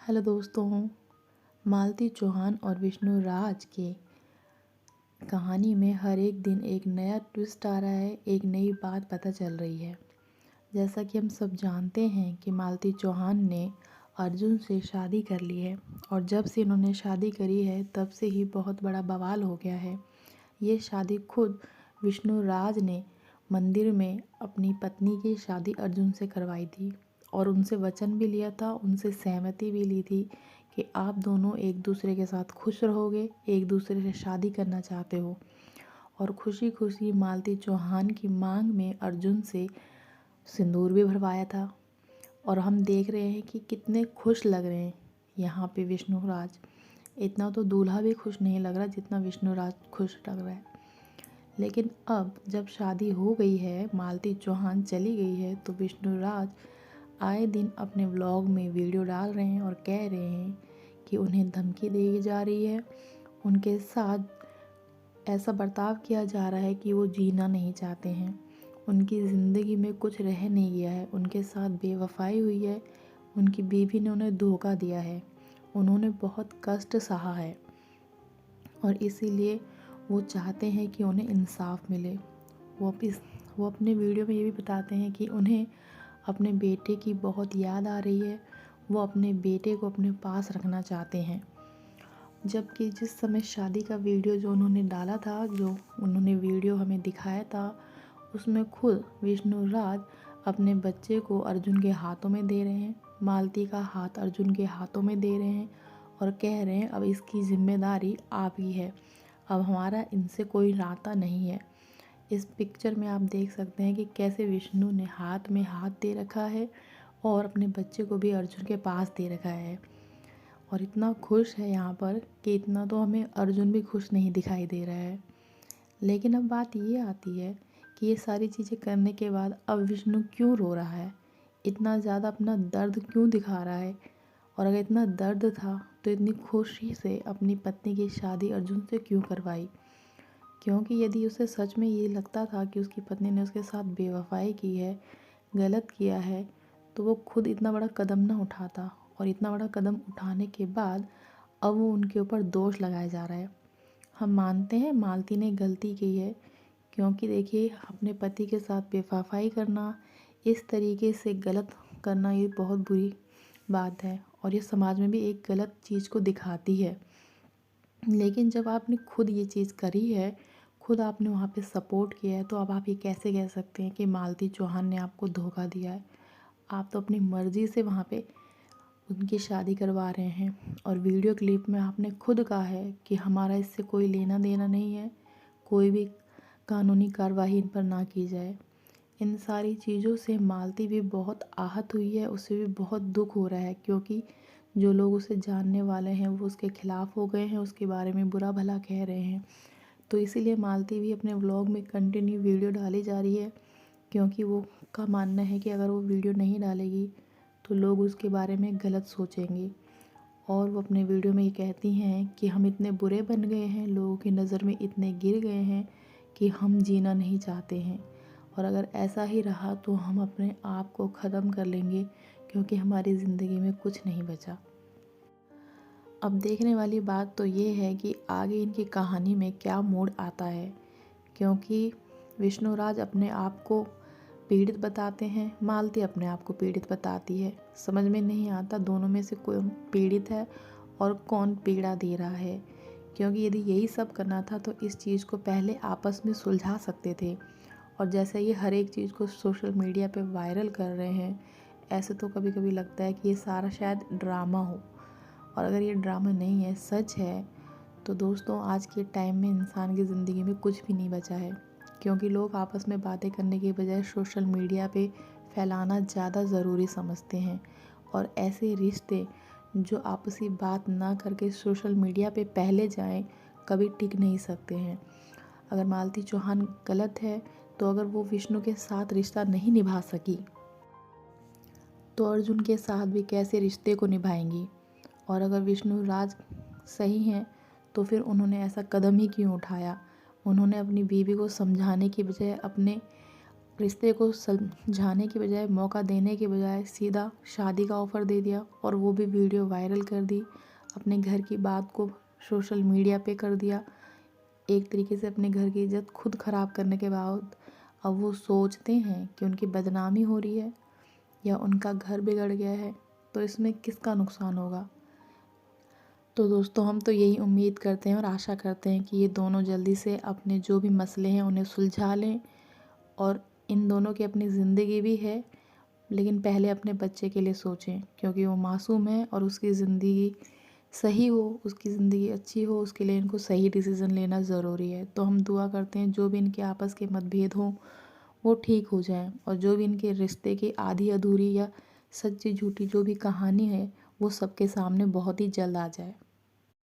Hello दोस्तों। मालती चौहान और विष्णु राज के कहानी में हर एक दिन एक नया ट्विस्ट आ रहा है, एक नई बात पता चल रही है। जैसा कि हम सब जानते हैं कि मालती चौहान ने अर्जुन से शादी कर ली है और जब से इन्होंने शादी करी है तब से ही बहुत बड़ा बवाल हो गया है। ये शादी खुद विष्णु राज ने मंदिर में अपनी पत्नी की शादी अर्जुन से करवाई थी और उनसे वचन भी लिया था, उनसे सहमति भी ली थी कि आप दोनों एक दूसरे के साथ खुश रहोगे, एक दूसरे से शादी करना चाहते हो। और खुशी खुशी मालती चौहान की मांग में अर्जुन से सिंदूर भी भरवाया था। और हम देख रहे हैं कि कितने खुश लग रहे हैं यहाँ पे विष्णु राज। इतना तो दूल्हा भी खुश नहीं लग रहा जितना विष्णु राज खुश लग रहा है। लेकिन अब जब शादी हो गई है, मालती चौहान चली गई है, तो विष्णु राज आए दिन अपने व्लॉग में वीडियो डाल रहे हैं और कह रहे हैं कि उन्हें धमकी दी जा रही है, उनके साथ ऐसा बर्ताव किया जा रहा है कि वो जीना नहीं चाहते हैं, उनकी ज़िंदगी में कुछ रह नहीं गया है, उनके साथ बेवफाई हुई है, उनकी बीवी ने उन्हें धोखा दिया है, उन्होंने बहुत कष्ट सहा है और इसीलिए वो चाहते हैं कि उन्हें इंसाफ मिले। वो अपने वीडियो में ये भी बताते हैं कि उन्हें अपने बेटे की बहुत याद आ रही है, वो अपने बेटे को अपने पास रखना चाहते हैं। जबकि जिस समय शादी का वीडियो जो उन्होंने डाला था, जो उन्होंने वीडियो हमें दिखाया था, उसमें खुद विष्णु राज अपने बच्चे को अर्जुन के हाथों में दे रहे हैं, मालती का हाथ अर्जुन के हाथों में दे रहे हैं और कह रहे हैं अब इसकी जिम्मेदारी आप ही है, अब हमारा इनसे कोई नाता नहीं है। इस पिक्चर में आप देख सकते हैं कि कैसे विष्णु ने हाथ में हाथ दे रखा है और अपने बच्चे को भी अर्जुन के पास दे रखा है और इतना खुश है यहाँ पर कि इतना तो हमें अर्जुन भी खुश नहीं दिखाई दे रहा है। लेकिन अब बात ये आती है कि ये सारी चीज़ें करने के बाद अब विष्णु क्यों रो रहा है, इतना ज़्यादा अपना दर्द क्यों दिखा रहा है, और अगर इतना दर्द था तो इतनी खुशी से अपनी पत्नी की शादी अर्जुन से क्यों करवाई। क्योंकि यदि उसे सच में ये लगता था कि उसकी पत्नी ने उसके साथ बेवफाई की है, गलत किया है, तो वो खुद इतना बड़ा कदम ना उठाता। और इतना बड़ा कदम उठाने के बाद अब वो उनके ऊपर दोष लगाया जा रहा है। हम मानते हैं मालती ने गलती की है, क्योंकि देखिए अपने पति के साथ बेवफाई करना, इस तरीके से गलत करना, ये बहुत बुरी बात है और ये समाज में भी एक गलत चीज़ को दिखाती है। लेकिन जब आपने खुद ये चीज़ करी है, खुद आपने वहाँ पे सपोर्ट किया है, तो अब आप ये कैसे कह सकते हैं कि मालती चौहान ने आपको धोखा दिया है। आप तो अपनी मर्ज़ी से वहाँ पे उनकी शादी करवा रहे हैं और वीडियो क्लिप में आपने खुद कहा है कि हमारा इससे कोई लेना देना नहीं है, कोई भी कानूनी कार्रवाई इन पर ना की जाए। इन सारी चीज़ों से मालती भी बहुत आहत हुई है, उसे भी बहुत दुख हो रहा है, क्योंकि जो लोग उसे जानने वाले हैं वो उसके खिलाफ़ हो गए हैं, उसके बारे में बुरा भला कह रहे हैं। तो इसीलिए मालती भी अपने व्लॉग में कंटिन्यू वीडियो डाली जा रही है, क्योंकि वो का मानना है कि अगर वो वीडियो नहीं डालेगी तो लोग उसके बारे में गलत सोचेंगे। और वो अपने वीडियो में ये कहती हैं कि हम इतने बुरे बन गए हैं, लोगों की नज़र में इतने गिर गए हैं कि हम जीना नहीं चाहते हैं, और अगर ऐसा ही रहा तो हम अपने आप को ख़त्म कर लेंगे, क्योंकि हमारी ज़िंदगी में कुछ नहीं बचा। अब देखने वाली बात तो ये है कि आगे इनकी कहानी में क्या मोड़ आता है, क्योंकि विष्णुराज अपने आप को पीड़ित बताते हैं, मालती अपने आप को पीड़ित बताती है। समझ में नहीं आता दोनों में से कौन पीड़ित है और कौन पीड़ा दे रहा है, क्योंकि यदि यही सब करना था तो इस चीज़ को पहले आपस में सुलझा सकते थे। और जैसे ये हर एक चीज़ को सोशल मीडिया पे वायरल कर रहे हैं, ऐसे तो कभी कभी लगता है कि ये सारा शायद ड्रामा हो। और अगर ये ड्रामा नहीं है, सच है, तो दोस्तों आज के टाइम में इंसान की ज़िंदगी में कुछ भी नहीं बचा है, क्योंकि लोग आपस में बातें करने के बजाय सोशल मीडिया पे फैलाना ज़्यादा ज़रूरी समझते हैं। और ऐसे रिश्ते जो आपसी बात ना करके सोशल मीडिया पे पहले जाएं, कभी टिक नहीं सकते हैं। अगर मालती चौहान गलत है, तो अगर वो विष्णु के साथ रिश्ता नहीं निभा सकी तो अर्जुन के साथ भी कैसे रिश्ते को निभाएंगी। और अगर विष्णु राज सही हैं तो फिर उन्होंने ऐसा कदम ही क्यों उठाया। उन्होंने अपनी बीवी को समझाने की बजाय अपने रिश्ते को सुलझाने की बजाय, मौका देने के बजाय सीधा शादी का ऑफ़र दे दिया और वो भी वीडियो वायरल कर दी। अपने घर की बात को सोशल मीडिया पे कर दिया। एक तरीके से अपने घर की इज़्ज़त खुद ख़राब करने के बाद अब वो सोचते हैं कि उनकी बदनामी हो रही है या उनका घर बिगड़ गया है, तो इसमें किसका नुकसान होगा। तो दोस्तों, हम तो यही उम्मीद करते हैं और आशा करते हैं कि ये दोनों जल्दी से अपने जो भी मसले हैं उन्हें सुलझा लें। और इन दोनों की अपनी ज़िंदगी भी है, लेकिन पहले अपने बच्चे के लिए सोचें, क्योंकि वो मासूम है और उसकी ज़िंदगी सही हो, उसकी ज़िंदगी अच्छी हो, उसके लिए इनको सही डिसीज़न लेना ज़रूरी है। तो हम दुआ करते हैं जो भी इनके आपस के मतभेद हों वो ठीक हो जाएं, और जो भी इनके रिश्ते की आधी अधूरी या सच्ची झूठी जो भी कहानी है वो सबके सामने बहुत ही जल्द आ जाए।